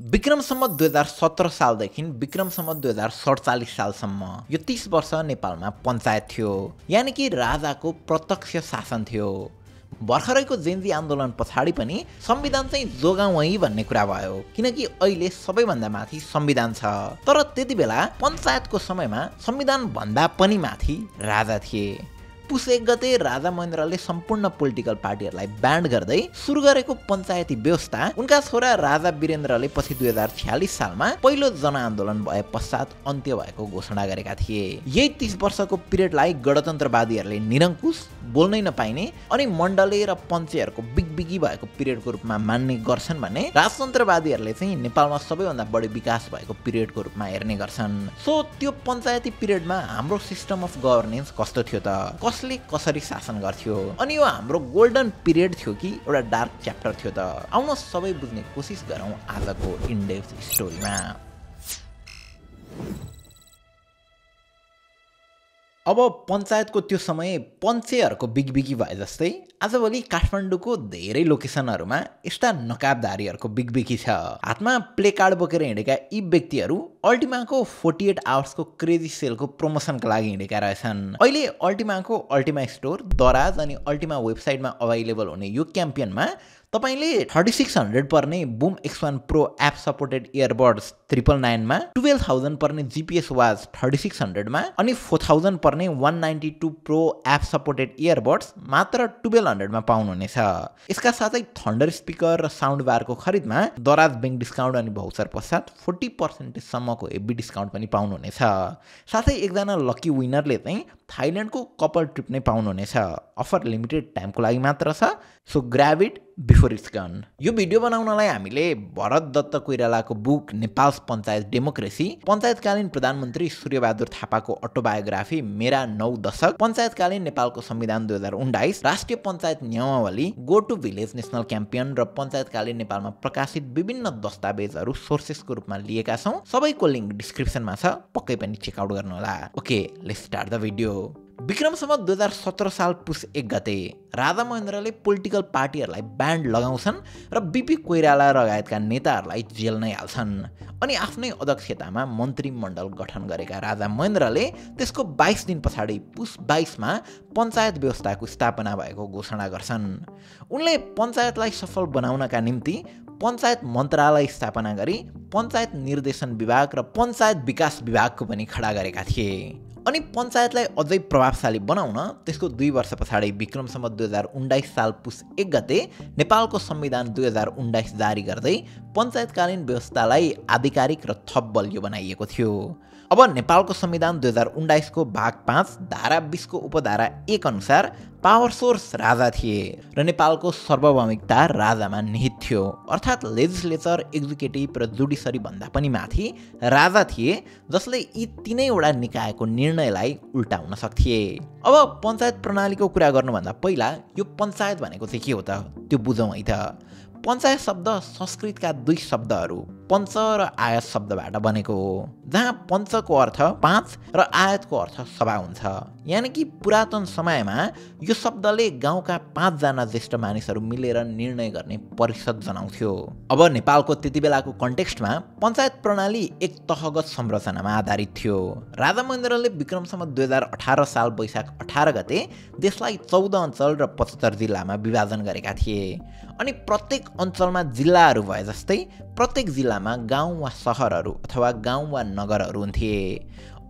विक्रमसम्म 2017 सालदेखि विक्रमसम्म 2047 सालसम्म यो 30 वर्ष नेपालमा पञ्चायत थियो, यानि कि राजाको प्रत्यक्ष शासन थियो। भर्खरैको जेन्जी आन्दोलन पछाडि पनि संविधान चाहिँ जोगाउँ है भन्ने कुरा भयो, किनकि अहिले सबैभन्दा माथि संविधान छ। तर त्यति बेला पञ्चायतको समयमा संविधान भन्दा पनि माथि राजा थिए। पुस 1 गते राजा महेन्द्रले सम्पूर्ण पोलिटिकल पार्टीहरूलाई ब्यान्ड गर्दै सुरु गरेको पञ्चायती व्यवस्था उनका छोरा राजा वीरेन्द्रले पछि 2046 सालमा पहिलो जनआन्दोलन भए पश्चात अन्त्य भएको घोषणा गरेका थिए। यही 30 वर्षको पिरियडलाई गणतन्त्रवादीहरूले निरङ्कुश, बोल्नै नपाइने अनि मण्डले र पञ्चेहरूको बिगबिगी भएको पिरियडको रूपमा मान्ने गर्छन् भने राजतन्त्रवादीहरूले चाहिँ नेपालमा सबैभन्दा बढी विकास भएको पिरियडको रूपमा हेर्ने गर्छन्। सो त्यो पञ्चायती पिरियडमा हाम्रो सिस्टम अफ गभर्नेन्स कस्तो थियो त, कसले कसरी शासन गर्थ्यो, अनि यो हाम्रो गोल्डन पिरियड थियो कि एउटा डार्क च्याप्टर थियो त? आउन सबै बुझ्ने कोसिस गरौँ आजको इनडेप्थ स्टोरीमा। अब पञ्चायतको त्यो समय पञ्चेहरूको बिगबिगी भए जस्तै आजभोलि काठमाडौँको धेरै लोकेसनहरूमा यस्ता नकाबदारीहरूको बिगबिगी छ। हातमा प्ले कार्ड बोकेर हिँडेका यी व्यक्तिहरू अल्टिमाको 48 आवर्सको क्रेजी सेलको प्रमोसनका लागि हिँडेका रहेछन्। अहिले अल्टिमाको अल्टिमा स्टोर, दराज अनि अल्टिमा वेबसाइटमा अभाइलेबल हुने यो क्याम्पियनमा तपाईले 3600 पर्ने boom X1 pro app supported earbuds 999 मा, 12000 पर्ने जीपीएस वाच 3600 मा अनि 4000 पर्ने 192 प्रो एप सपोर्टेड इयरबड्स मात्र 1200 मा पाउनुहुनेछ। यसका साथै थन्डर स्पिकर र साउन्ड बारको खरिदमा दराज बैंक डिस्काउन्ट अनि भाउचर पश्चात 40% सम्मको हेभी डिस्काउन्ट पनि पाउनुहुनेछ। साथै एकजना लकी विनरले चाहिँ थाइल्यान्डको कपल ट्रिप नै पाउनुहुनेछ। अफर लिमिटेड टाइमको लागि मात्र छ, so grab it before it's gone. यो भिडियो बनाउनलाई हामीले भरत दत्त कोइरालाको बुक नेपाल पञ्चायत डेमोक्रेसी, पञ्चायतकालीन प्रधानमन्त्री सूर्यबहादुर थापाको अटोबायोग्राफी मेरा 9 दशक, पञ्चायतकालीन नेपालको संविधान 2019, राष्ट्रिय पञ्चायत नियमावली, गो टु भिलेज नेसनल क्याम्पियन र पञ्चायतकालीन नेपालमा प्रकाशित विभिन्न दस्तावेजहरू सोर्सेसको रूपमा लिएका छौँ। सबैको लिङ्क डिस्क्रिप्सनमा छ, पक्कै पनि चेकआउट गर्नुहोला। Okay, let's start the video. विक्रमसम्म 2017 साल पुस 1 गते राजा महेन्द्रले पोलिटिकल पार्टीहरूलाई ब्यान्ड लगाउँछन् र बीपी कोइराला लगायतका नेताहरूलाई जेल नै हाल्छन्। अनि आफ्नै अध्यक्षतामा मन्त्रीमण्डल गठन गरेका राजा महेन्द्रले त्यसको 22 दिन पछाडि पुस 22 मा पञ्चायत व्यवस्थाको स्थापना भएको घोषणा गर्छन्। उनले पञ्चायतलाई सफल बनाउनका निम्ति पञ्चायत मन्त्रालय स्थापना गरी पञ्चायत निर्देशन विभाग र पञ्चायत विकास विभागको पनि खडा गरेका थिए। अनि पञ्चायतलाई अझै प्रभावशाली बनाउन त्यसको 2 वर्ष पछाडि विक्रमसम्म 2019 साल पुस 1 गते नेपालको संविधान 2019 जारी गर्दै पञ्चायतकालीन व्यवस्थालाई आधिकारिक र थप बलियो बनाइएको थियो। अब नेपालको संविधान 2019 को भाग 5 धारा 20 को उपधारा 1 अनुसार पावर सोर्स राजा थिए र नेपालको सार्वभौमिकता राजामा निहित थियो। अर्थात् लेजिस्लेचर, एक्जिक्युटिभ र जुडिसरी भन्दा पनि माथि राजा थिए, जसले यी तीनैवटा निकायको निर्णयलाई उल्टाउन सक्थे। अब पञ्चायत प्रणालीको कुरा गर्नुभन्दा पहिला यो पञ्चायत भनेको चाहिँ के हो त, त्यो बुझौँ है त। पञ्चायत शब्द संस्कृतका 2 शब्दहरू पञ्च र आयत शब्दबाट बनेको हो, जहाँ पञ्चको अर्थ 5 र आयतको अर्थ सभा हुन्छ। यानि कि पुरातन समयमा यो शब्दले गाउँका 5 जना ज्येष्ठ मानिसहरू मिलेर निर्णय गर्ने परिषद जनाउँथ्यो। अब नेपालको त्यति बेलाको कन्टेक्स्टमा पञ्चायत प्रणाली एक तहगत संरचनामा आधारित थियो। राजा महेन्द्रले विक्रमसम्म 2018 साल वैशाख 18 गते देशलाई 14 अञ्चल र 75 जिल्लामा विभाजन गरेका थिए। अनि प्रत्येक अञ्चलमा जिल्लाहरू भए जस्तै प्रत्येक जिल्लामा गाउँ वा सहरहरू अथवा गाउँ वा नगरहरू हुन्थे।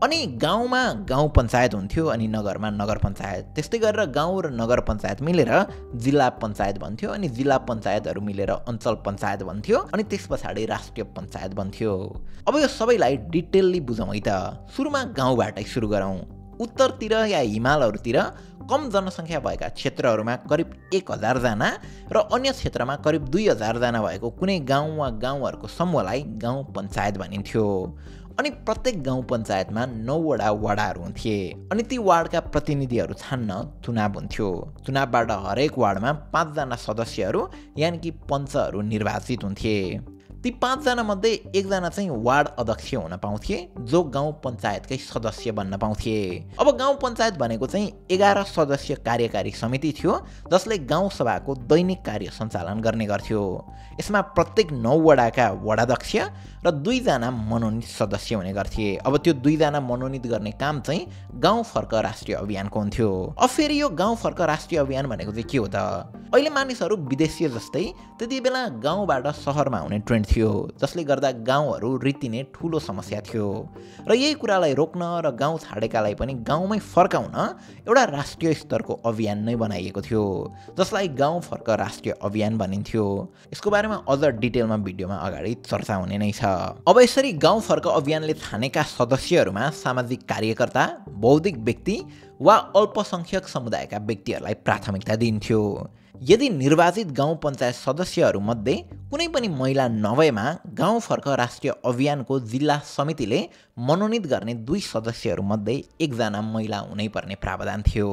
अनि गाउँमा गाउँ पञ्चायत हुन्थ्यो अनि नगरमा नगर पञ्चायत। त्यस्तै गरेर गाउँ र नगर पञ्चायत मिलेर जिल्ला पञ्चायत बन्थ्यो अनि जिल्ला पञ्चायतहरू मिलेर अञ्चल पञ्चायत बन्थ्यो अनि त्यस पछाडि राष्ट्रिय पञ्चायत बन्थ्यो। अब यो सबैलाई डिटेलली बुझौँ है त। सुरुमा गाउँबाटै सुरु गरौँ। उत्तरतिर या हिमालहरूतिर कम जनसङ्ख्या भएका क्षेत्रहरूमा करिब 1000 जना र अन्य क्षेत्रमा करिब 2000 जना भएको कुनै गाउँ वा गाउँहरूको समूहलाई गाउँ पञ्चायत भनिन्थ्यो। अनि प्रत्येक गाउँ पञ्चायतमा 9 वटा वाडाहरू हुन्थे अनि ती वार्डका प्रतिनिधिहरू छान्न चुनाव हुन्थ्यो। चुनावबाट हरेक वार्डमा 5 जना सदस्यहरू यानि कि पञ्चहरू निर्वाचित हुन्थे। ती 5 जना मध्ये एकजना चाहिँ वार्ड अध्यक्ष हुन पाउँथे जो गाउँ पञ्चायतकै सदस्य बन्न पाउँथे। अब गाउँ पञ्चायत भनेको चाहिँ 11 सदस्य कार्यकारी समिति थियो जसले गाउँ सभाको दैनिक कार्य सञ्चालन गर्ने गर्थ्यो। यसमा प्रत्येक 9 वडाका वडाध्यक्ष र 2 जना मनोनित सदस्य हुने गर्थे। अब त्यो 2 जना मनोनित गर्ने काम चाहिँ गाउँ फर्क राष्ट्रिय अभियानको हुन्थ्यो। अब फेरि यो गाउँ फर्क राष्ट्रिय अभियान भनेको चाहिँ के हो त? अहिले मानिसहरू विदेशीय जस्तै त्यति बेला गाउँबाट सहरमा आउने ट्रेन्ड थियो जसले गर्दा गाउँहरू रित्तिने ठुलो समस्या थियो र यही कुरालाई रोक्न र गाउँ छाडेकालाई पनि गाउँमै फर्काउन एउटा राष्ट्रिय स्तरको अभियान नै बनाइएको थियो जसलाई गाउँ फर्क राष्ट्रिय अभियान भनिन्थ्यो। यसको बारेमा अझ डिटेलमा भिडियोमा अगाडि चर्चा हुने नै छ। अब यसरी गाउँ फर्क अभियानले छानेका सदस्यहरूमा सामाजिक कार्यकर्ता, बौद्धिक व्यक्ति वा अल्पसंख्यक समुदायका व्यक्तिहरूलाई प्राथमिकता दिइन्थ्यो। यदि निर्वाचित गाउँ पञ्चायत सदस्यहरूमध्ये कुनै पनि महिला नभएमा गाउँ फर्क राष्ट्रिय अभियानको जिल्ला समितिले मनोनित गर्ने 2 सदस्यहरूमध्ये 1 जना महिला हुनै पर्ने प्रावधान थियो।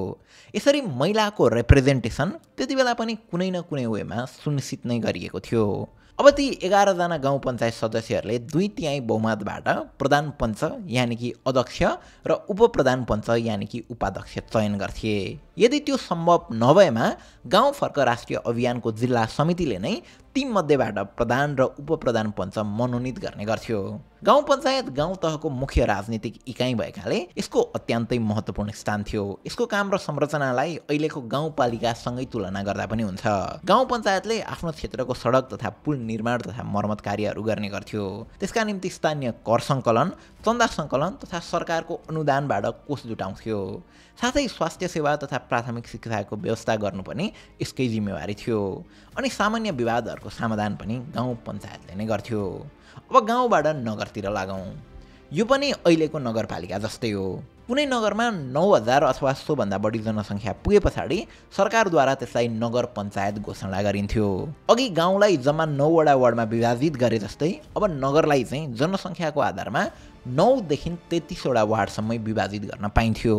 यसरी महिलाको रिप्रेजेन्टेसन त्यति बेला पनि कुनै न कुनै वेमा सुनिश्चित नै गरिएको थियो। अब ती 11 जना गाउँ पञ्चायत सदस्यहरूले 2/3 बहुमतबाट प्रधान पञ्च यानि कि अध्यक्ष र उपप्रधान पञ्च यानि कि उपाध्यक्ष चयन गर्थे। यदि त्यो सम्भव नभएमा गाउँ फर्क राष्ट्रिय अभियानको जिल्ला समितिले नै ती मध्येबाट प्रधान र उपप्रधान पञ्च मनोनित गर्ने गर्थ्यो। गाउँ पञ्चायत गाउँ तहको मुख्य राजनीतिक इकाइ भएकाले यसको अत्यन्तै महत्त्वपूर्ण स्थान थियो। यसको काम र संरचनालाई अहिलेको गाउँपालिकासँगै तुलना गर्दा पनि हुन्छ। गाउँ पञ्चायतले आफ्नो क्षेत्रको सडक तथा पुल निर्माण तथा मर्मत कार्यहरू गर्ने गर्थ्यो। त्यसका निम्ति स्थानीय कर सङ्कलन, चन्दा सङ्कलन तथा सरकारको अनुदानबाट कोष जुटाउँथ्यो। साथै स्वास्थ्य सेवा तथा प्राथमिक शिक्षाको व्यवस्था गर्नु पनि यसकै जिम्मेवारी थियो। अनि सामान्य विवादहरूको समाधान पनि गाउँ पञ्चायतले नै गर्थ्यो। अब गाउँबाट नगरतिर लागौँ। यो पनि अहिलेको नगरपालिका जस्तै हो। कुनै नगरमा 9000 अथवा सोभन्दा बढी जनसङ्ख्या पुगे पछाडि सरकारद्वारा त्यसलाई नगर पञ्चायत घोषणा गरिन्थ्यो। अघि गाउँलाई जम्मा 9 वटा वार्डमा विभाजित गरे जस्तै अब नगरलाई चाहिँ जनसङ्ख्याको आधारमा 9 देखि 33 वटा वार्डसम्मै विभाजित गर्न पाइन्थ्यो।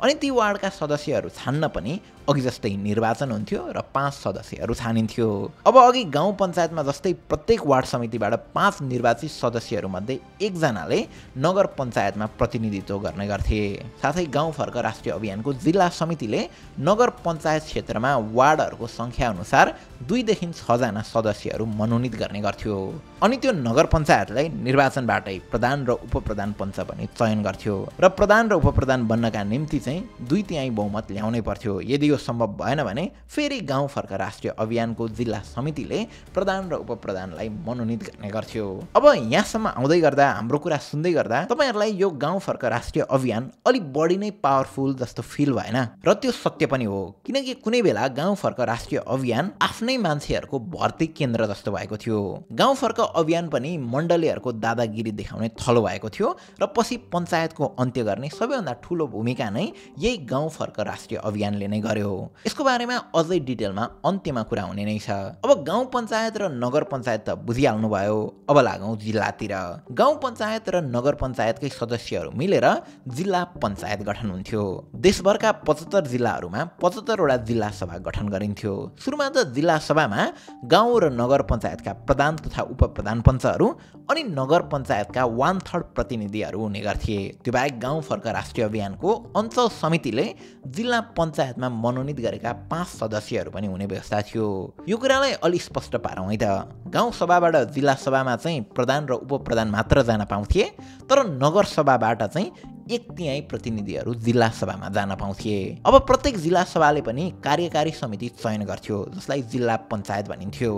अनि ती वार्डका सदस्यहरू छान्न पनि अघि जस्तै निर्वाचन हुन्थ्यो र 5 सदस्यहरू छानिन्थ्यो। अब अघि गाउँ पञ्चायतमा जस्तै प्रत्येक वार्ड समितिबाट 5 निर्वाचित सदस्यहरूमध्ये 1 जनाले नगर पञ्चायतमा प्रतिनिधित्व गर्ने गर्थे। साथै गाउँ फर्क राष्ट्रिय अभियानको जिल्ला समितिले नगर पञ्चायत क्षेत्रमा वार्डहरूको सङ्ख्या अनुसार 2 देखि 6 जना सदस्यहरू मनोनित गर्ने गर्थ्यो। अनि त्यो नगर पञ्चायतलाई निर्वाचनबाटै प्रधान र उपप्रधान पञ्च पनि चयन गर्थ्यो र प्रधान र उपप्रधान बन्नका निम्ति चाहिँ 2/3 बहुमत ल्याउनै पर्थ्यो। यदि यो सम्भव भएन भने फेरि गाउँ फर्क राष्ट्रिय अभियानको जिल्ला समितिले प्रधान र उपप्रधानलाई मनोनित गर्ने गर्थ्यो। अब यहाँसम्म आउँदै गर्दा हाम्रो कुरा सुन्दै गर्दा तपाईहरुलाई यो गाउँ फर्क राष्ट्रिय अभियान अलि बढी नै पावरफुल जस्तो फिल भएन? र त्यो सत्य पनि हो, किनकि कुनै बेला गाउँ फर्क राष्ट्रिय अभियान आफ्नै मान्छेहरूको भर्ती केन्द्र जस्तो भएको थियो। गाउँ फर्क अभियान पनि मण्डलीहरूको दादागिरी देखाउने थलो भएको थियो र पछि पञ्चायतको अन्त्य गर्ने सबैभन्दा ठुलो भूमिका नै यही गाउँ फर्क राष्ट्रिय अभियानले नै गर्यो। यसको बारेमा अझै डिटेलमा अन्त्यमा कुरा हुने नै छ। अब गाउँ पञ्चायत र नगर पञ्चायत त बुझिहाल्नु भयो, अब लागौँ जिल्लातिर। गाउँ पञ्चायत र नगर पञ्चायतकै सदस्यहरू मिलेर जिल्ला पञ्चायत गठन हुन्थ्यो। देशभरका 75 जिल्लाहरूमा 75 वटा जिल्ला सभा गठन गरिन्थ्यो। सुरुमा त जिल्ला सभामा गाउँ र नगर पञ्चायतका प्रधान तथा उपप्रधान पञ्चहरू अनि नगर पञ्चायतका 1/3 प्रतिनिधिहरू हुने गर्थे। त्यो बाहेक गाउँ फर्क राष्ट्रिय अभियानको अञ्चल समितिले जिल्ला पञ्चायतमा मनोनित गरेका 5 सदस्यहरू पनि हुने व्यवस्था थियो। यो कुरालाई अलि स्पष्ट पारौँ है त। गाउँ सभाबाट जिल्ला सभामा चाहिँ प्रधान र उपप्रधान मात्र जान पाउँथे, तर नगर सभाबाट चाहिँ 1/3 प्रतिनिधिहरू जिल्ला सभामा जान पाउँथे। अब प्रत्येक जिल्ला सभाले पनि कार्यकारी समिति चयन गर्थ्यो जसलाई जिल्ला पञ्चायत भनिन्थ्यो।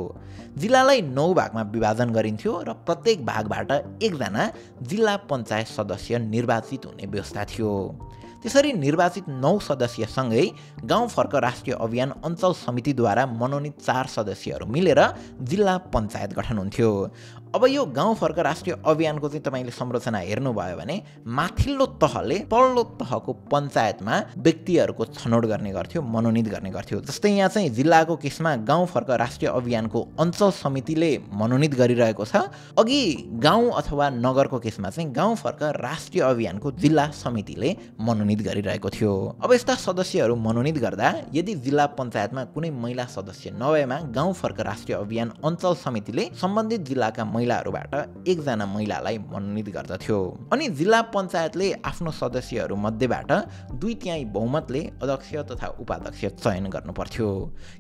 जिल्लालाई 9 भागमा विभाजन गरिन्थ्यो र प्रत्येक भागबाट 1 जना जिल्ला पञ्चायत सदस्य निर्वाचित हुने व्यवस्था थियो। त्यसरी निर्वाचित 9 सदस्यसँगै गाउँ फर्क राष्ट्रिय अभियान अञ्चल समितिद्वारा मनोनित 4 सदस्यहरू मिलेर जिल्ला पञ्चायत गठन हुन्थ्यो। अब यो गाउँ फर्क राष्ट्रिय अभियानको चाहिँ तपाईले संरचना हेर्नुभयो भने माथिल्लो तहले तल्लो तहको पञ्चायतमा व्यक्तिहरूको छनौट गर्ने गर्थ्यो, मनोनित गर्ने गर्थ्यो। जस्तै यहाँ चाहिँ जिल्लाको केसमा गाउँ फर्क राष्ट्रिय अभियानको अञ्चल समितिले मनोनित गरिरहेको छ। अघि गाउँ अथवा नगरको केसमा चाहिँ गाउँ फर्क राष्ट्रिय अभियानको जिल्ला समितिले मनोनित गरिरहेको थियो। अब यस्ता सदस्यहरू मनोनित गर्दा यदि जिल्ला पञ्चायतमा कुनै महिला सदस्य नभएमा गाउँ फर्क राष्ट्रिय अभियान अञ्चल समितिले सम्बन्धित जिल्लाका महिलाहरूबाट 1 जना महिलालाई मनोनित गर्दथ्यो। अनि जिल्ला पञ्चायतले आफ्नो सदस्यहरू मध्येबाट 2/3 बहुमतले अध्यक्ष तथा उपाध्यक्ष चयन गर्नुपर्थ्यो।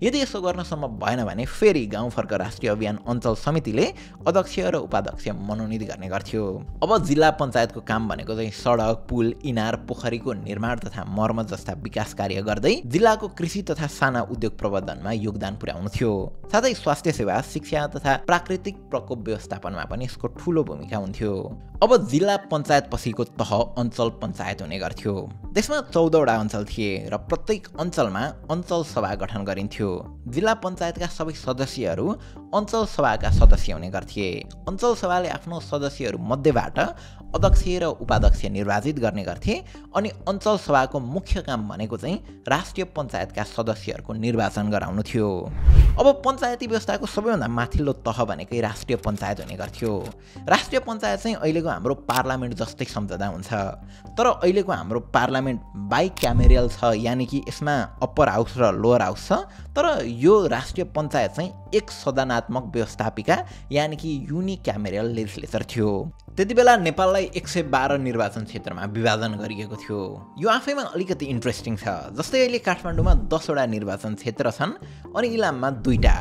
यदि यसो गर्न सम्भव भएन भने फेरि गाउँ फर्क राष्ट्रिय अभियान अञ्चल समितिले अध्यक्ष र उपाध्यक्ष मनोनित गर्ने गर्थ्यो। अब जिल्ला पञ्चायतको काम भनेको चाहिँ सडक, पुल, इनार, पोखरीको निर्माण तथा मर्मत जस्ता विकास कार्य गर्दै जिल्लाको कृषि तथा साना उद्योग प्रवर्धनमा योगदान पुर्याउनु थियो। साथै स्वास्थ्य सेवा, शिक्षा तथा प्राकृतिक प्रकोप व्यवस्थापनमा पनि यसको ठूलो भूमिका हुन्थ्यो। अब जिल्ला पञ्चायत पछिको तह अञ्चल पञ्चायत हुने गर्थ्यो। देशमा 14 वटा अञ्चल थिए र प्रत्येक अञ्चलमा अञ्चल सभा गठन गरिन्थ्यो। जिल्ला पञ्चायतका सबै सदस्यहरू अञ्चल सभाका सदस्य हुने गर्थे। अञ्चल सभाले आफ्नो सदस्यहरू मध्येबाट अध्यक्ष र उपाध्यक्ष निर्वाचित गर्ने गर्थे अनि अञ्चल सभाको मुख्य काम भनेको चाहिँ राष्ट्रिय पञ्चायतका सदस्यहरूको निर्वाचन गराउनु थियो। अब पञ्चायती व्यवस्थाको सबैभन्दा माथिल्लो तह भनेकै राष्ट्रिय पञ्चायत हुने गर्थ्यो। राष्ट्रिय पञ्चायत चाहिँ अहिलेको हाम्रो पार्लियामेन्ट जस्तै सम्झदा हुन्छ, तर अहिलेको हाम्रो पार्लियामेन्ट बाइक्यामेरल छ, यानि कि यसमा अप्पर हाउस र लोअर हाउस छ। तर यो राष्ट्रिय पञ्चायत चाहिँ एक सदनात्मक व्यवस्थापिका यानि कि युनिक्यामेरल लेजिस्लेचर थियो। त्यति बेला नेपाललाई 112 निर्वाचन क्षेत्रमा विभाजन गरिएको थियो। यो आफैमा अलिकति इन्ट्रेस्टिङ छ। जस्तै अहिले काठमाडौँमा 10 वटा निर्वाचन क्षेत्र छन् अनि इलाममा 2टा।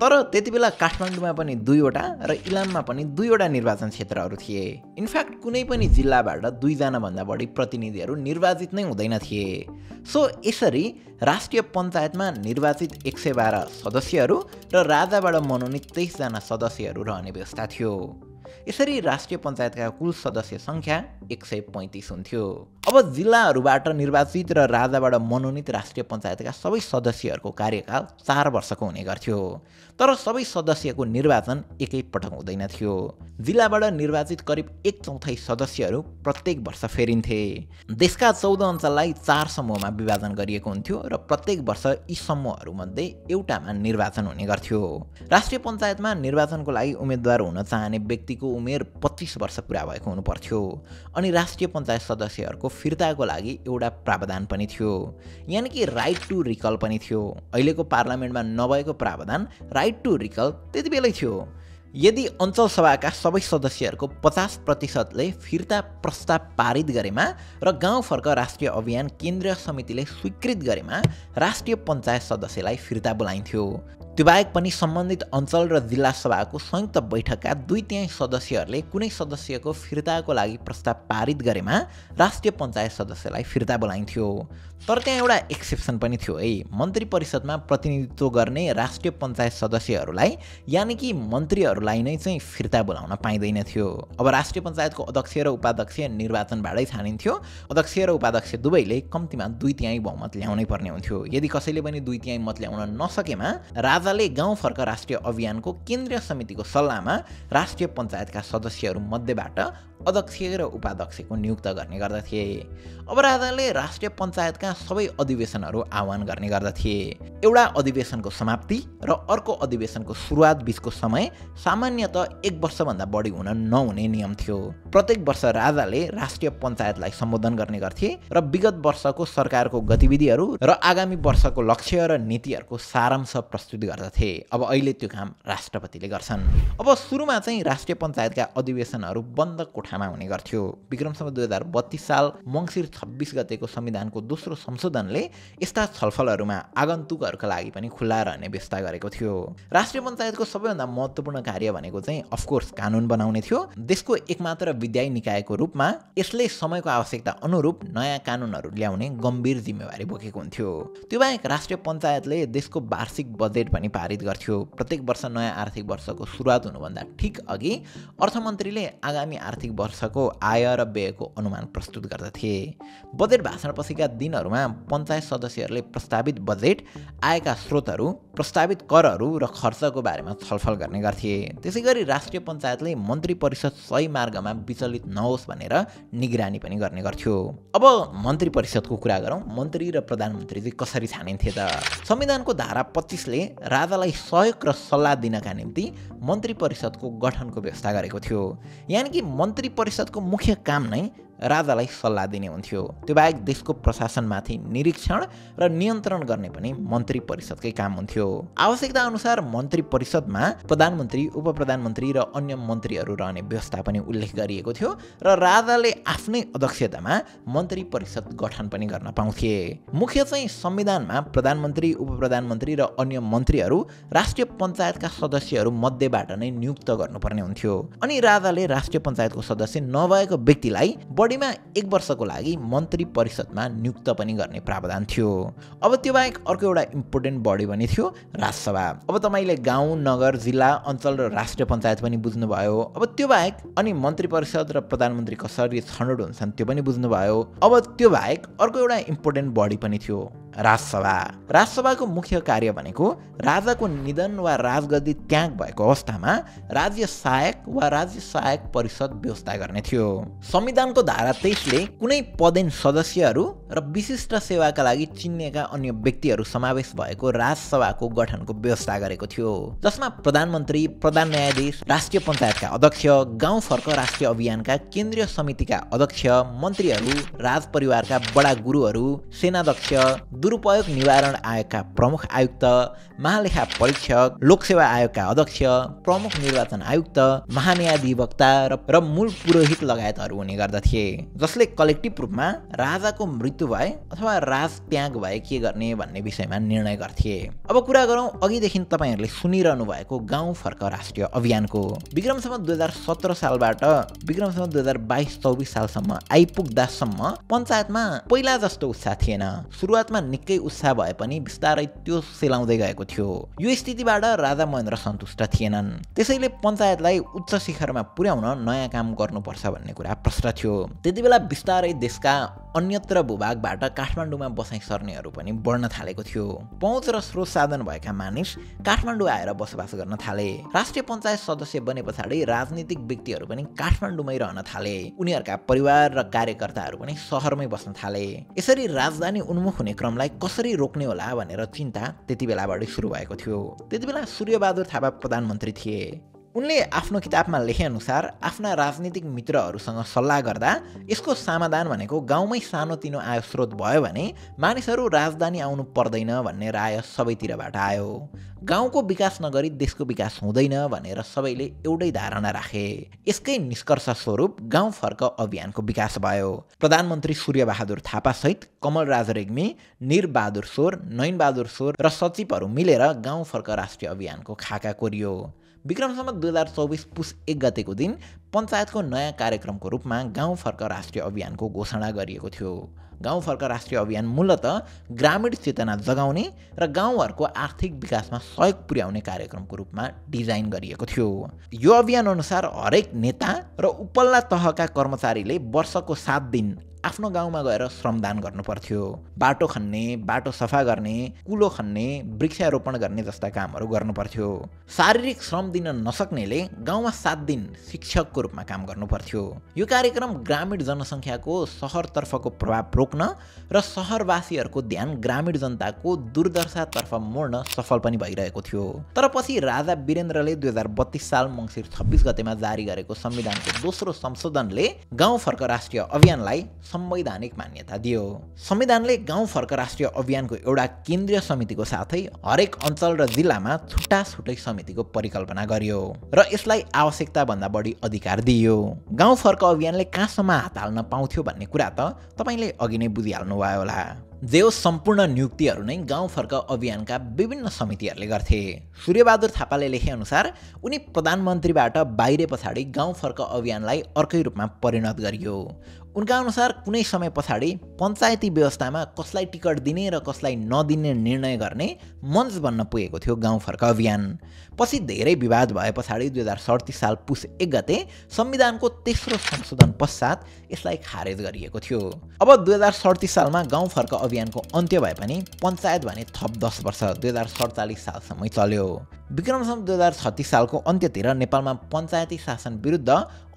तर त्यति बेला काठमाडौँमा पनि 2 वटा र इलाममा पनि 2 वटा निर्वाचन क्षेत्रहरू थिए। इनफ्याक्ट कुनै पनि जिल्लाबाट 2 जना भन्दा बढी प्रतिनिधिहरू निर्वाचित नै हुँदैन थिए। सो यसरी राष्ट्रिय पञ्चायतमा निर्वाचित 112 सदस्यहरू र राजाबाट मनोनित 23 जना सदस्यहरू रहने व्यवस्था थियो। यसरी राष्ट्रिय पञ्चायतका कुल सदस्य सङ्ख्या 135 हुन्थ्यो। अब जिल्लाहरूबाट निर्वाचित र राजाबाट मनोनित राष्ट्रिय पञ्चायतका सबै सदस्यहरूको कार्यकाल 4 वर्षको हुने गर्थ्यो। तर सबै सदस्यको निर्वाचन एकै पटक हुँदैन थियो। जिल्लाबाट निर्वाचित करिब 1/4 सदस्यहरू प्रत्येक वर्ष फेरिन्थे। देशका 14 अञ्चललाई 4 समूहमा विभाजन गरिएको हुन्थ्यो र प्रत्येक वर्ष यी समूहहरूमध्ये एउटामा निर्वाचन हुने गर्थ्यो। राष्ट्रिय पञ्चायतमा निर्वाचनको लागि उम्मेदवार हुन चाहने व्यक्तिको उमेर 25 वर्ष पुरा भएको हुनुपर्थ्यो। अनि राष्ट्रिय पञ्चायत सदस्यहरूको फिर्ताको लागि एउटा प्रावधान पनि थियो, यानि कि राइट टु रिकल पनि थियो। अहिलेको पार्लियामेन्टमा नभएको प्रावधान राइट टु रिकल त्यति बेलै थियो। यदि अञ्चल सभाका सबै सदस्यहरूको 50%ले फिर्ता प्रस्ताव पारित गरेमा र गाउँ फर्क राष्ट्रिय अभियान केन्द्रीय समितिले स्वीकृत गरेमा राष्ट्रिय पञ्चायत सदस्यलाई फिर्ता बोलाइन्थ्यो। त्यो बाहेक पनि सम्बन्धित अञ्चल र जिल्ला सभाको संयुक्त बैठकका 2/3 सदस्यहरूले कुनै सदस्यको फिर्ताको लागि प्रस्ताव पारित गरेमा राष्ट्रिय पञ्चायत सदस्यलाई फिर्ता बोलाइन्थ्यो। तर त्यहाँ एउटा एक्सेप्सन पनि थियो है। मन्त्री परिषदमा प्रतिनिधित्व गर्ने राष्ट्रिय पञ्चायत सदस्यहरूलाई यानि कि मन्त्रीहरूलाई नै चाहिँ फिर्ता बोलाउन पाइँदैन थियो। अब राष्ट्रिय पञ्चायतको अध्यक्ष र उपाध्यक्ष निर्वाचनबाटै छानिन्थ्यो। अध्यक्ष र उपाध्यक्ष दुवैले कम्तीमा 2/3 बहुमत ल्याउनै पर्ने हुन्थ्यो। यदि कसैले पनि 2/3 मत ल्याउन नसकेमा राजाले गाउँ फर्क राष्ट्रिय अभियानको केन्द्रीय समितिको सल्लाहमा राष्ट्रिय पञ्चायतका सदस्यहरू मध्येबाट अध्यक्ष र उपाध्यक्षको नियुक्त गर्ने गर्दथे। अब राजाले राष्ट्रिय पञ्चायतका सबै अधिवेशनहरू आह्वान गर्ने गर्दथे। एउटा अधिवेशनको समाप्ति र अर्को अधिवेशनको सुरुवात बीचको समय सामान्यतः 1 वर्षभन्दा बढी हुन नहुने नियम थियो। प्रत्येक वर्ष राजाले राष्ट्रिय पञ्चायतलाई सम्बोधन गर्ने गर्थे र विगत वर्षको सरकारको गतिविधिहरू र आगामी वर्षको लक्ष्य र नीतिहरूको सारांश प्रस्तुत गर्दथे। अब अहिले त्यो काम राष्ट्रपतिले गर्छन्। अब सुरुमा चाहिँ राष्ट्रिय पञ्चायतका अधिवेशनहरू बन्द कोठामा हुने गर्थ्यो। विक्रमसम्म 2032 साल मङ्सिर 26 गतेको संविधानको दोस्रो संशोधनले यस्ता छलफलहरूमा आगन्तुकहरूका लागि पनि खुल्ला रहने व्यवस्था गरेको थियो। राष्ट्रिय पञ्चायतको सबैभन्दा महत्त्वपूर्ण कार्य भनेको चाहिँ अफकोर्स कानुन बनाउने थियो। देशको एकमात्र विधायी निकायको रूपमा यसले समयको आवश्यकता अनुरूप नयाँ कानुनहरू ल्याउने गम्भीर जिम्मेवारी बोकेको हुन्थ्यो। त्यो बाहेक राष्ट्रिय पञ्चायतले देशको वार्षिक बजेट पनि पारित गर्थ्यो। प्रत्येक वर्ष नयाँ आर्थिक वर्षको सुरुवात हुनुभन्दा ठिक अघि अर्थमन्त्रीले आगामी आर्थिक वर्षको आय र व्ययको अनुमान प्रस्तुत गर्दथे। बजेट भाषणपछिका दिनहरूमा पञ्चायत सदस्यहरूले प्रस्तावित बजेट, आयका स्रोतहरू, प्रस्तावित करहरू र खर्चको बारेमा छलफल गर्ने गर्थे। त्यसैगरी राष्ट्रिय पञ्चायतले मन्त्री परिषद सही मार्गमा विचलित नहोस् भनेर निगरानी पनि गर्ने गर्थ्यो। अब मन्त्री परिषदको कुरा गरौँ। मन्त्री र प्रधानमन्त्री चाहिँ कसरी छानिन्थे त? संविधानको धारा 25 ले राजालाई सहयोग र सल्लाह दिनका निम्ति मन्त्री परिषदको गठनको व्यवस्था गरेको थियो। यानि कि मन्त्री परिषदको मुख्य काम नै राजालाई सल्लाह दिने हुन्थ्यो। त्यो बाहेक देशको प्रशासनमाथि निरीक्षण र नियन्त्रण गर्ने पनि मन्त्री परिषदकै काम हुन्थ्यो। आवश्यकता अनुसार मन्त्री परिषदमा प्रधानमन्त्री, उपप्रधानमन्त्री र अन्य मन्त्रीहरू रहने व्यवस्था पनि उल्लेख गरिएको थियो र राजाले आफ्नै अध्यक्षतामा मन्त्री परिषद गठन पनि गर्न पाउँथे। मुख्य चाहिँ संविधानमा प्रधानमन्त्री, उपप्रधानमन्त्री र अन्य मन्त्रीहरू राष्ट्रिय पञ्चायतका सदस्यहरू मध्येबाट नै नियुक्त गर्नुपर्ने हुन्थ्यो। अनि राजाले राष्ट्रिय पञ्चायतको सदस्य नभएको व्यक्तिलाई बढीमा 1 वर्षको लागि मन्त्री परिषदमा नियुक्त पनि गर्ने प्रावधान थियो। अब त्यो बाहेक अर्को एउटा इम्पोर्टेन्ट बडी पनि थियो, राजसभा। अब तपाईँले गाउँ, नगर, जिल्ला, अञ्चल र राष्ट्रिय पञ्चायत पनि बुझ्नुभयो। अब त्यो बाहेक अनि मन्त्री परिषद र प्रधानमन्त्री कसरी छनौट हुन्छन् त्यो पनि बुझ्नुभयो। अब त्यो बाहेक अर्को एउटा इम्पोर्टेन्ट बडी पनि थियो, राजसभा। राजसभाको मुख्य कार्य भनेको राजाको निधन वा राजगद्दी त्याग भएको अवस्थामा राज्य सहायक वा राज्य सहायक परिषद व्यवस्था गर्ने थियो। संविधानको धारा 23ले कुनै पदेन सदस्यहरू र विशिष्ट सेवाका लागि चिनिएका अन्य व्यक्तिहरू समावेश भएको राजसभाको गठनको व्यवस्था गरेको थियो, जसमा प्रधानमन्त्री, प्रधान न्यायाधीश, राष्ट्रिय पञ्चायतका अध्यक्ष, गाउँ फर्क राष्ट्रिय अभियानका केन्द्रीय समितिका अध्यक्ष, मन्त्रीहरू, राजपरिवारका बडा गुरुहरू, सेनाध्यक्ष, दुरुपयोग निवारण आयोगका प्रमुख आयुक्त, महालेखा परीक्षक, लोकसेवा आयोगका अध्यक्ष, प्रमुख निर्वाचन आयुक्त, महान्यायाधिवक्ता र मूल पुरोहित लगायतहरू हुने गर्दथे, जसले कलेक्टिभ रूपमा राजाको मृत्यु भए अथवा राज त्याग भए के गर्ने भन्ने विषयमा निर्णय गर्थे। अब कुरा गरौँ अघिदेखि तपाईँहरूले सुनिरहनु भएको गाउँ फर्क राष्ट्रिय अभियानको। विक्रमसम्म 2017 सालबाट विक्रमसम्म 2022-24 सालसम्म आइपुग्दासम्म पञ्चायतमा पहिला जस्तो उत्साह थिएन। सुरुवातमा निकै उत्साह भए पनि बिस्तारै त्यो सेलाउँदै गएको थियो। यो स्थितिबाट राजा महेन्द्र सन्तुष्ट थिएनन्। त्यसैले पञ्चायतलाई उच्च शिखरमा पुर्याउन नयाँ काम गर्नुपर्छ भन्ने कुरा प्रष्ट थियो। त्यति बेला बिस्तारै देशका अन्यत्र भूभागबाट काठमाडौँमा बसाइ सर्नेहरू पनि बढ्न थालेको थियो। पहुँच र स्रोत साधन भएका मानिस काठमाडौँ आएर बसोबास गर्न थाले। राष्ट्रिय पञ्चायत सदस्य बने पछाडि राजनीतिक व्यक्तिहरू पनि काठमाडौँमै रहन थाले। उनीहरूका परिवार र कार्यकर्ताहरू पनि सहरमै बस्न थाले। यसरी राजधानी उन्मुख हुने क्रमलाई कसरी रोक्ने होला भनेर चिन्ता त्यति बेलाबाट सुरु भएको थियो। त्यति बेला सूर्यबहादुर थापा प्रधानमन्त्री थिए। उनले आफ्नो किताबमा लेखे अनुसार आफ्ना राजनीतिक मित्रहरूसँग सल्लाह गर्दा यसको समाधान भनेको गाउँमै सानोतिनो आय स्रोत भयो भने मानिसहरू राजधानी आउनु पर्दैन भन्ने राय सबैतिरबाट आयो। गाउँको विकास नगरी देशको विकास हुँदैन भनेर सबैले एउटै धारणा राखे। यसकै निष्कर्ष स्वरूप गाउँ फर्क अभियानको विकास भयो। प्रधानमन्त्री सूर्यबहादुर थापा सहित कमलराज रेग्मी, निरबहादुर सोर, नयनबहादुर सोर र सचिवहरू मिलेर गाउँ फर्क राष्ट्रिय अभियानको खाका कोरियो। विक्रमसम्म 2024 पुस 1 गतेको दिन पञ्चायतको नयाँ कार्यक्रमको रूपमा गाउँ फर्क राष्ट्रिय अभियानको घोषणा गरिएको थियो। गाउँ फर्क राष्ट्रिय अभियान मूलतः ग्रामीण चेतना जगाउने र गाउँहरूको आर्थिक विकासमा सहयोग पुर्याउने कार्यक्रमको रूपमा डिजाइन गरिएको थियो। यो अभियान अनुसार हरेक नेता र उपल्ला तहका कर्मचारीले वर्षको 7 दिन आफ्नो गाउँमा गएर श्रमदान गर्नुपर्थ्यो। बाटो खन्ने, बाटो सफा गर्ने, कुलो खन्ने, वृक्षारोपण गर्ने जस्ता कामहरू गर्नुपर्थ्यो। शारीरिक श्रम दिन नसक्नेले गाउँमा 7 दिन शिक्षकको रूपमा काम गर्नुपर्थ्यो। यो कार्यक्रम ग्रामीण जनसङ्ख्याको सहरतर्फको प्रभाव रोक्न र सहरवासीहरूको ध्यान ग्रामीण जनताको दुर्दशातर्फ मोड्न सफल पनि भइरहेको थियो। तर पछि राजा वीरेन्द्रले 2032 साल मङ्सिर 26 गतेमा जारी गरेको संविधानको दोस्रो संशोधनले गाउँ फर्क राष्ट्रिय अभियानलाई संवैधानिक मान्यता दियो। संविधानले गाउँ फर्क राष्ट्रिय अभियानको एउटा केन्द्रीय समितिको साथै हरेक अञ्चल र जिल्लामा छुट्टा छुट्टै समितिको परिकल्पना गरियो र यसलाई आवश्यकता भन्दा बढी अधिकार दिइयो। गाउँ फर्क अभियानले कहाँसम्म हात हाल्न पाउँथ्यो भन्ने कुरा त तपाईले अघि नै बुझिहाल्नुभयो होला। जे सम्पूर्ण नियुक्तिहरू नै गाउँ फर्क अभियानका विभिन्न समितिहरूले गर्थे। सूर्यबहादुर थापाले लेखे अनुसार उनी प्रधानमन्त्रीबाट बाहिरे पछाडि गाउँ फर्क अभियानलाई अर्कै रूपमा परिणत गरियो। उनका अनुसार कुनै समय पछाडि पञ्चायती व्यवस्थामा कसलाई टिकट दिने र कसलाई नदिने निर्णय गर्ने मञ्च बन्न पुगेको थियो गाउँ फर्क अभियान। पछि धेरै विवाद भए पछाडि 2037 साल पुस 1 गते संविधानको तेस्रो संशोधन पश्चात यसलाई खारेज गरिएको थियो। अब 2037 सालमा गाउँ फर्क अभियानको अन्त्य भए पनि पञ्चायत भने थप 10 वर्ष 2047 सालसम्मै चल्यो। विक्रम सम्वत 2036 सालको अन्त्यतिर नेपालमा पञ्चायती शासन विरुद्ध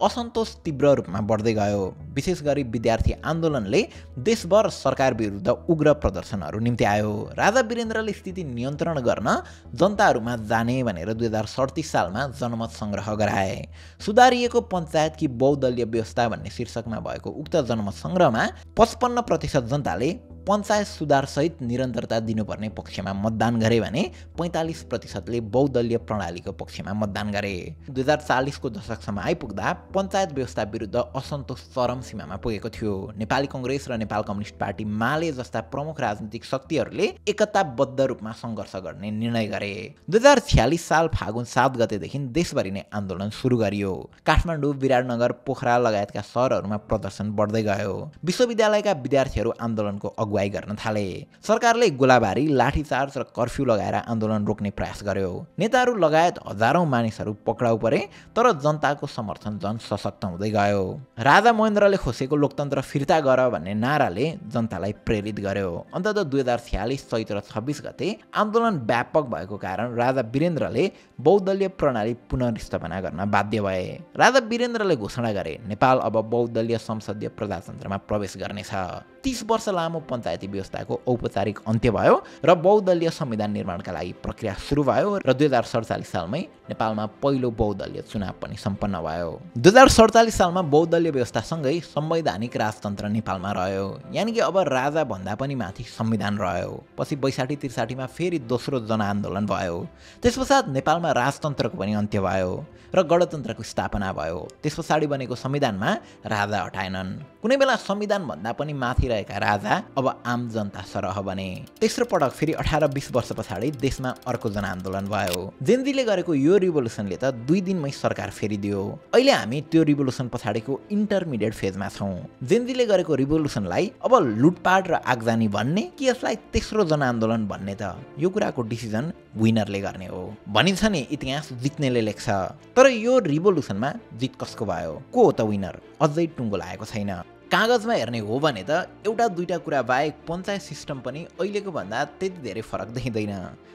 असन्तोष तीव्र रूपमा बढ्दै गयो। विशेष गरी विद्यार्थी आन्दोलनले देशभर सरकार विरुद्ध उग्र प्रदर्शनहरू निम्ति आयो। राजा वीरेन्द्रले स्थिति नियन्त्रण गर्न जनताहरूमा जाने भनेर 2037 सालमा जनमत सङ्ग्रह गराए। सुधारिएको पञ्चायतकी बहुदलीय व्यवस्था भन्ने शीर्षकमा भएको उक्त जनमत सङ्ग्रहमा 55% जनताले पञ्चायत सुधारसहित निरन्तरता दिनुपर्ने पक्षमा मतदान गरे भने 45%ले बहुदलीय प्रणालीको पक्षमा मतदान गरे। 2040 को दशकसम्म आइपुग्दा पञ्चायत व्यवस्था विरुद्ध असन्तोष चरम सीमामा पुगेको थियो। नेपाली कङ्ग्रेस र नेपाल कम्युनिस्ट पार्टी माले जस्ता प्रमुख राजनीतिक शक्तिहरूले एकताबद्ध रूपमा सङ्घर्ष गर्ने निर्णय गरे। 2046 साल फागुन 7 गतेदेखि देशभरि नै आन्दोलन सुरु गरियो। काठमाडौँ, विराटनगर, पोखरा लगायतका सहरहरूमा प्रदर्शन बढ्दै गयो। विश्वविद्यालयका विद्यार्थीहरू आन्दोलनको अगुवाई गर्न थाले। सरकारले गोलाबारी, लाठीचार्ज र कर्फ्यू लगाएर आन्दोलन रोक्ने प्रयास गर्यो। नेताहरू लगायत हजारौं मानिसहरू पक्राउ परे, तर जनताको समर्थन झन सशक्त हुँदै गयो। राजा महेन्द्रले खोसेको लोकतन्त्र फिर्ता गर भन्ने नाराले जनतालाई प्रेरित गर्यो। अन्ततः 2046 चैत्र 26 गते आन्दोलन व्यापक भएको कारण राजा वीरेन्द्रले बहुदलीय प्रणाली पुनर्स्थापना गर्न बाध्य भए। राजा वीरेन्द्रले घोषणा गरे, नेपाल अब बहुदलीय संसदीय प्रजातन्त्रमा प्रवेश गर्नेछ। 30 वर्ष लामो पञ्चायती व्यवस्थाको औपचारिक अन्त्य भयो र बहुदलीय संविधान निर्माणका लागि प्रक्रिया सुरु भयो र 2047 सालमै नेपालमा पहिलो बहुदलीय चुनाव पनि सम्पन्न भयो। 2047 सालमा बहुदलीय व्यवस्थासँगै संवैधानिक राजतन्त्र नेपालमा रह्यो। यानि कि अब राजा भन्दा पनि माथि संविधान रह्यो। पछि 62-63 मा फेरि दोस्रो जनआन्दोलन भयो। त्यसपश्चात नेपालमा राजतन्त्रको पनि अन्त्य भयो र गणतन्त्रको स्थापना भयो। त्यसपछाडि बनेको संविधानमा राजा हटाएनन्। कुनै बेला संविधान भन्दा पनि माथि रहेका राजा अब आम जनता सरह बने। तेस्रो पटक फेरि 18-20 वर्ष पछाडि देशमा अर्को जनआन्दोलन भयो। जेनजीले गरेको यो रिभोल्युसनले त 2 दिनमै सरकार फेरिदियो। अहिले हामी त्यो रिभोल्युसन पछाडिको इन्टरमिडिएट फेजमा छौँ। जेनजीले गरेको रिभोल्युसनलाई अब लुटपाट र आगजानी भन्ने कि यसलाई तेस्रो जनआन्दोलन भन्ने त यो कुराको डिसिजन विनरले गर्ने हो। भनिन्छ नि इतिहास जित्नेले लेख्छ। तर यो रिभोल्युसनमा जित कसको भयो? को हो त विनर? अझै टुङ्गो लागेको छैन। कागजमा हेर्ने हो भने त एउटा दुईटा कुरा बाहेक पञ्चायत सिस्टम पनि अहिलेको भन्दा त्यति धेरै फरक देखिँदैन।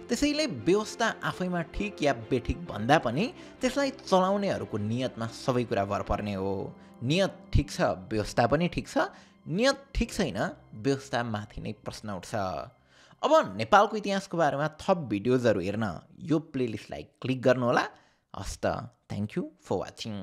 त्यसैले व्यवस्था आफैमा ठिक या बेठिक भन्दा पनि त्यसलाई चलाउनेहरूको नियतमा सबै कुरा भर पर्ने हो। नियत ठिक छ, व्यवस्था पनि ठिक छ। नियत ठिक छैन, व्यवस्था माथि नै प्रश्न उठ्छ। अब नेपालको इतिहासको बारेमा थप भिडियोजहरू हेर्न यो प्लेलिस्टलाई क्लिक गर्नुहोला। हस्त, थ्याङ्क यू फर वाचिङ।